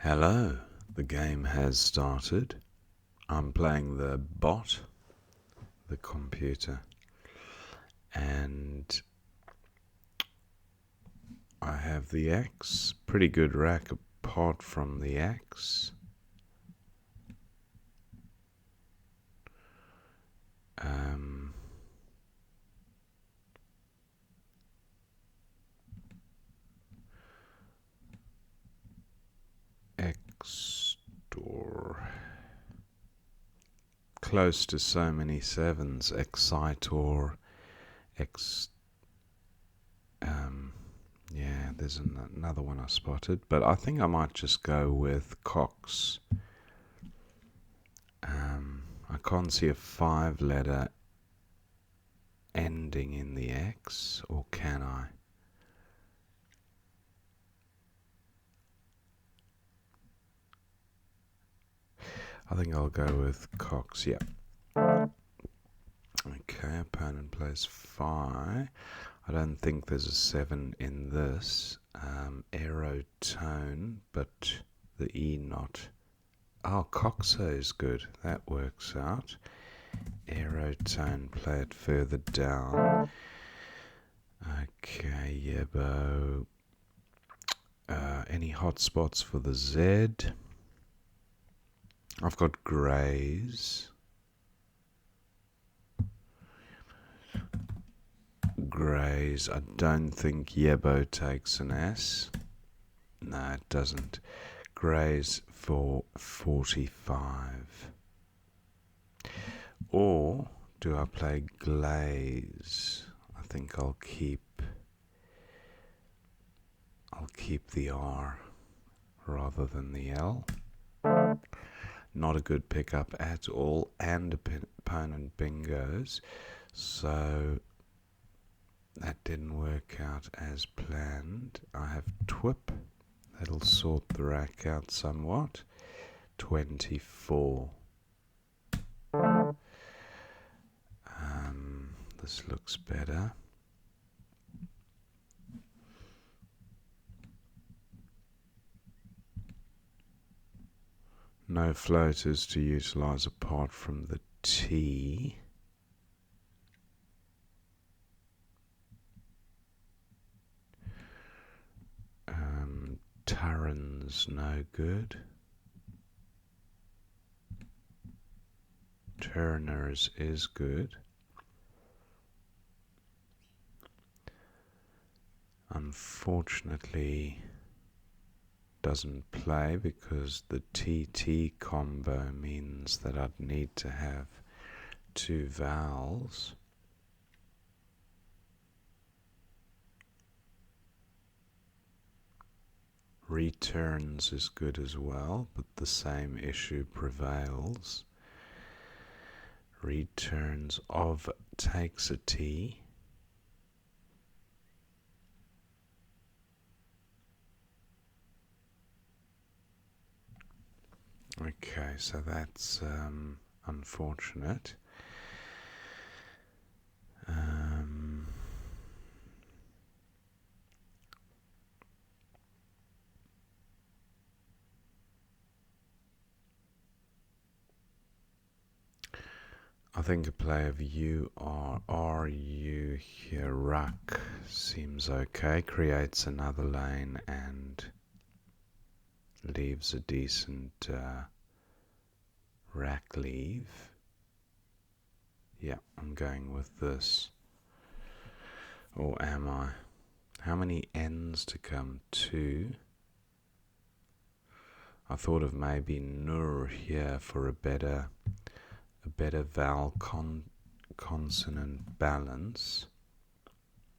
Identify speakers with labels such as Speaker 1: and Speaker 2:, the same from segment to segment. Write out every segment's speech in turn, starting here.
Speaker 1: Hello, the game has started. I'm playing the bot, the computer, and I have the axe. Pretty good rack apart from the axe. X-Store. Close to so many sevens. Excitor. Yeah, there's another one I spotted, but I think I might just go with Cox. I can't see a 5-letter ending in the X, or can I? I think I'll go with Cox, yeah. Okay, opponent plays 5. I don't think there's a 7 in this. Aero tone, but the E not. Oh, Coxo is good. That works out. Aero tone, play it further down. Okay, Yebo. Any hot spots for the Z? I've got greys. Greys. I don't think Yebo takes an S. No, it doesn't. Greys for 45. Or do I play glaze? I think I'll keep the R rather than the L. Not a good pickup at all, and opponent bingos, so that didn't work out as planned. I have TWIP. That'll sort the rack out somewhat. 24. This looks better. No floaters to utilize apart from the T. Tarran's no good. Turner's is good. Unfortunately, doesn't play because the TT combo means that I'd need to have 2 vowels. Returns is good as well, but the same issue prevails. Returns of takes a T. Okay, so that's unfortunate. I think a play of RU here, ruck, seems okay. Creates another lane and leaves a decent rack leave. Yeah, I'm going with this. Or am I? How many N's to come? 2. I thought of maybe nur here for a better vowel consonant balance.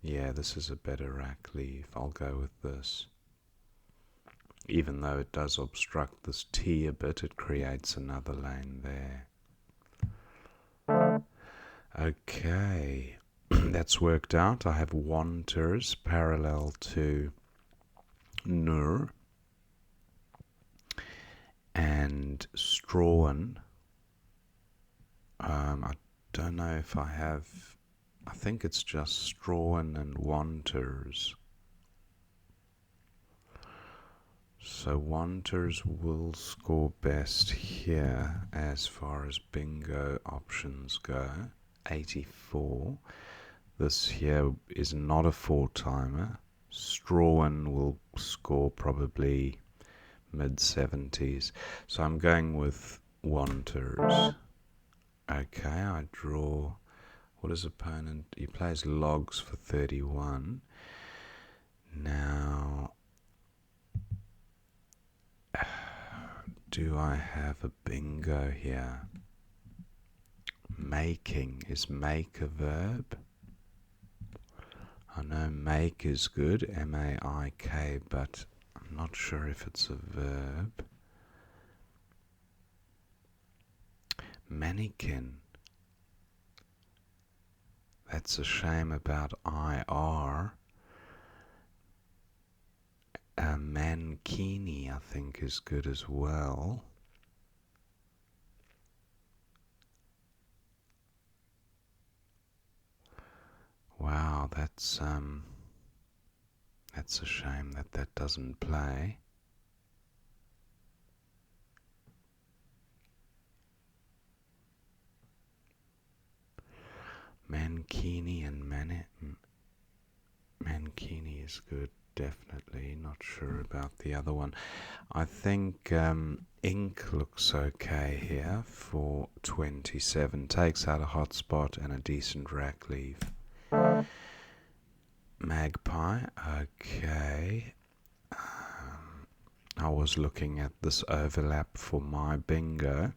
Speaker 1: Yeah, this is a better rack leave. I'll go with this. Even though it does obstruct this T a bit, it creates another lane there. Okay, that's worked out. I have wanters parallel to nur and strawn. I don't know if I have. I think it's just strawn and wanters. So Wanters will score best here as far as bingo options go. 84. This here is not a four-timer. Strawin will score probably mid-70s. So I'm going with Wanters. Okay, I draw. What is opponent? He plays logs for 31. Now, do I have a bingo here? Making. Is make a verb? I know make is good, M-A-I-K, but I'm not sure if it's a verb. Mannequin. That's a shame about IR. Mankini, I think, is good as well. Wow, that's a shame that that doesn't play. Mankini and Mankini is good, definitely. Not sure about the other one. I think Ink looks okay here for 27. Takes out a hotspot and a decent rack leave. Magpie, okay. I was looking at this overlap for my bingo,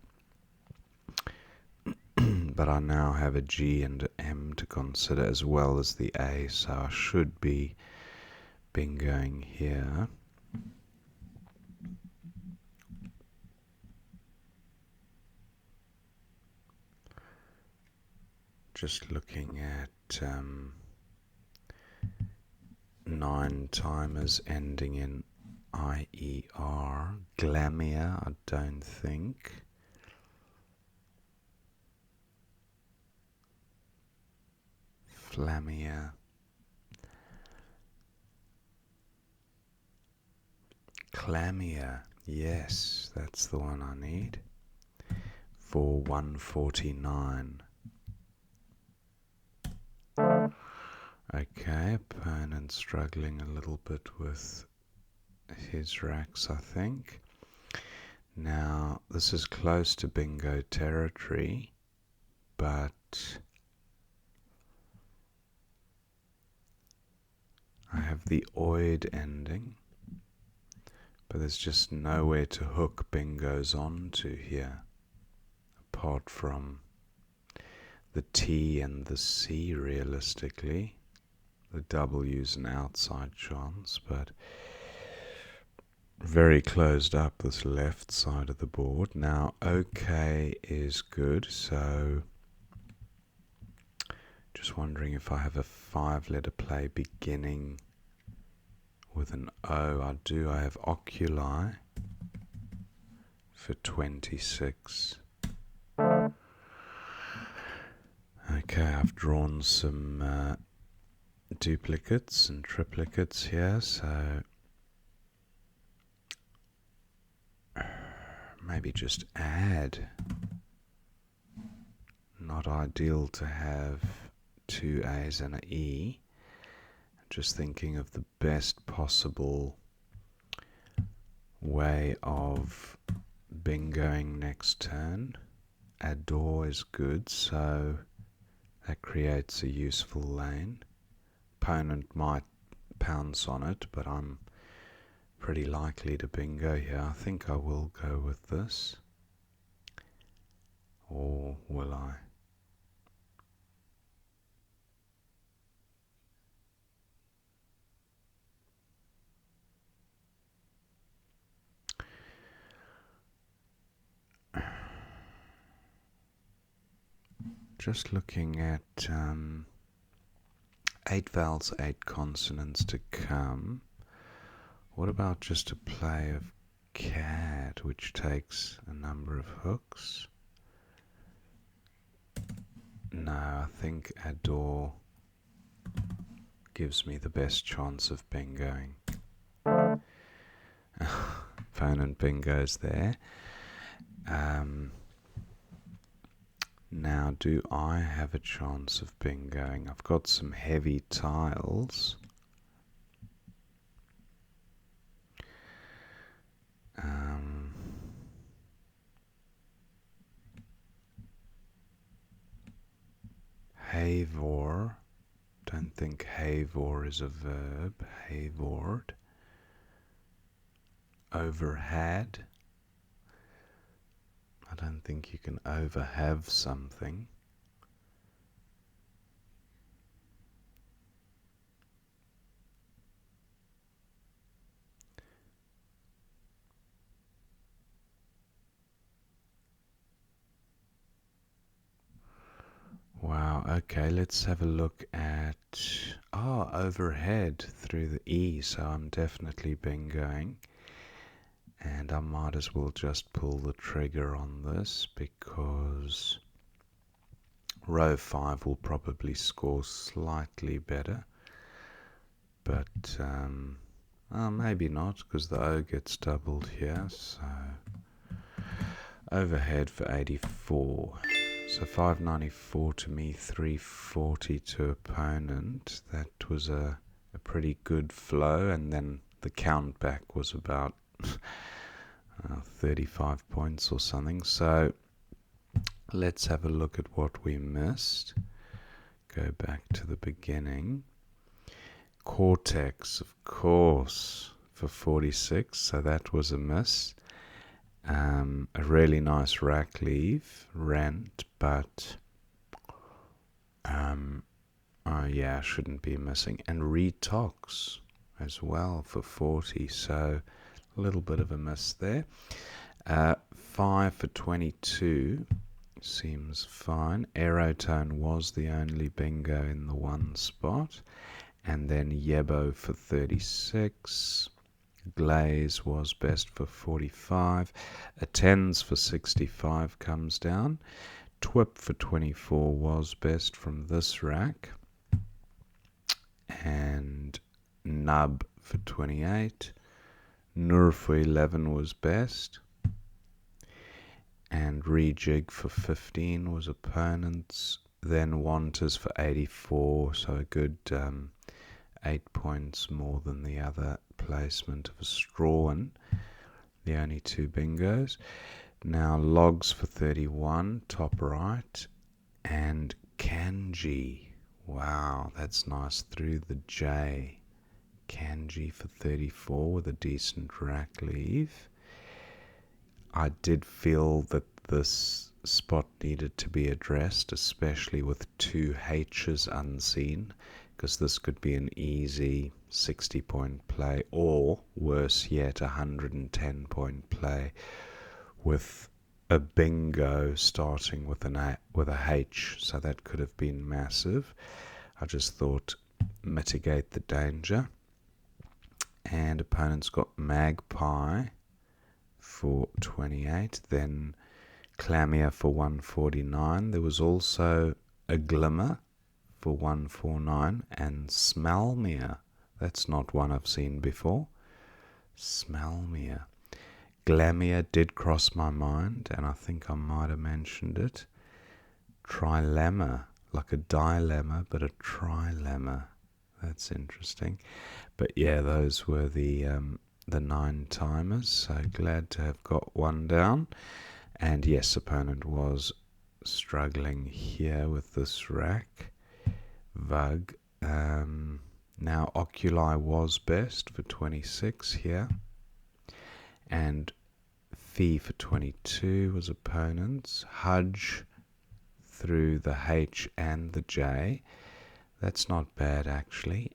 Speaker 1: but I now have a G and M to consider as well as the A, so I should be bingoing here. Just looking at 9 timers ending in IER. Glamia, I don't think. Flamia. Clamia, yes, that's the one I need. For 149. Okay, opponent struggling a little bit with his racks, I think. Now, this is close to bingo territory, but I have the oid ending, but there's just nowhere to hook bingos onto here, apart from the T and the C realistically. The W's an outside chance, but very closed up this left side of the board. Now, OK is good, so just wondering if I have a 5-letter play beginning with an O. I do. I have oculi for 26. Okay, I've drawn some duplicates and triplicates here, so maybe just add. Not ideal to have 2 A's and an E. Just thinking of the best possible way of bingoing next turn. Adore is good, so that creates a useful lane. Opponent might pounce on it, but I'm pretty likely to bingo here. I think I will go with this. Or will I? Just looking at 8 vowels, 8 consonants to come. What about just a play of cat, which takes a number of hooks? No, I think adore gives me the best chance of bingoing. opponent bingos there. Now, do I have a chance of bingoing? I've got some heavy tiles. Havor. Don't think havor is a verb. Havored. Overhad. I don't think you can overhave something. Wow, okay, let's have a look at overhead through the E, so I'm definitely bingoing. And I might as well just pull the trigger on this because row 5 will probably score slightly better. But maybe not, because the O gets doubled here, so overhead for 84. So 594 to me, 340 to opponent. That was a pretty good flow, and then the count back was about 35 points or something. So let's have a look at what we missed. Go back to the beginning. Cortex, of course, for 46, so that was a miss. A really nice rack leave, rent, but yeah, shouldn't be missing. And retox as well for 40, so a little bit of a miss there. 5 for 22 seems fine. Aerotone was the only bingo in the one spot. And then Yebo for 36. Glaze was best for 45. A tens for 65 comes down. Twip for 24 was best from this rack. And Nub for 28. Nur for 11 was best. And Rejig for 15 was opponents. Then Wanters for 84, so a good 8 points more than the other placement of a Strawn, the only two bingos. Now Logs for 31, top right, and Kanji. Wow, that's nice through the J. Kanji for 34 with a decent rack leave. I did feel that this spot needed to be addressed, especially with two H's unseen, because this could be an easy 60-point play, or worse yet, 110-point play with a bingo starting with a H, so that could have been massive. I just thought mitigate the danger. And opponents got Magpie for 28, then Clamia for 149. There was also a Glimmer for 149, and Smelmia. That's not one I've seen before. Smelmia. Glamia did cross my mind, and I think I might have mentioned it. Trilemma, like a dilemma, but a trilemma. That's interesting. But yeah, those were the 9 timers, so glad to have got one down. And yes, opponent was struggling here with this rack. Vug. Now Oculi was best for 26 here. And Fee for 22 was opponents. Hudge through the H and the J. That's not bad actually.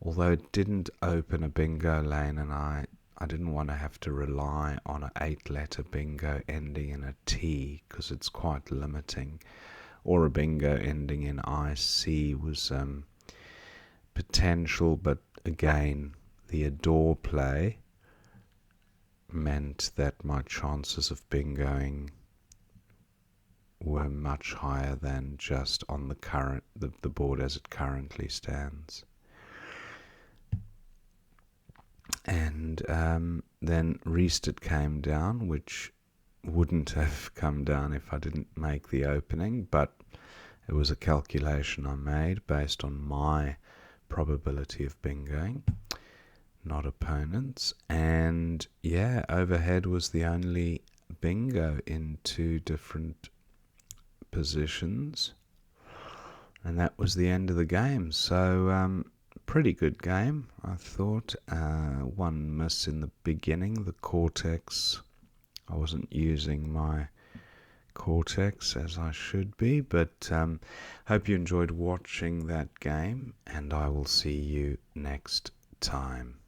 Speaker 1: Although it didn't open a bingo lane, and I didn't want to have to rely on an 8-letter bingo ending in a T because it's quite limiting. Or a bingo ending in IC was potential, but again, the adore play meant that my chances of bingoing were much higher than just on the board as it currently stands. And then Rested came down, which wouldn't have come down if I didn't make the opening, but it was a calculation I made based on my probability of bingoing, not opponents. And yeah, Overhead was the only bingo in 2 different positions, and that was the end of the game. So pretty good game, I thought. One miss in the beginning, the Cortex. I wasn't using my Cortex as I should be, but hope you enjoyed watching that game, and I will see you next time.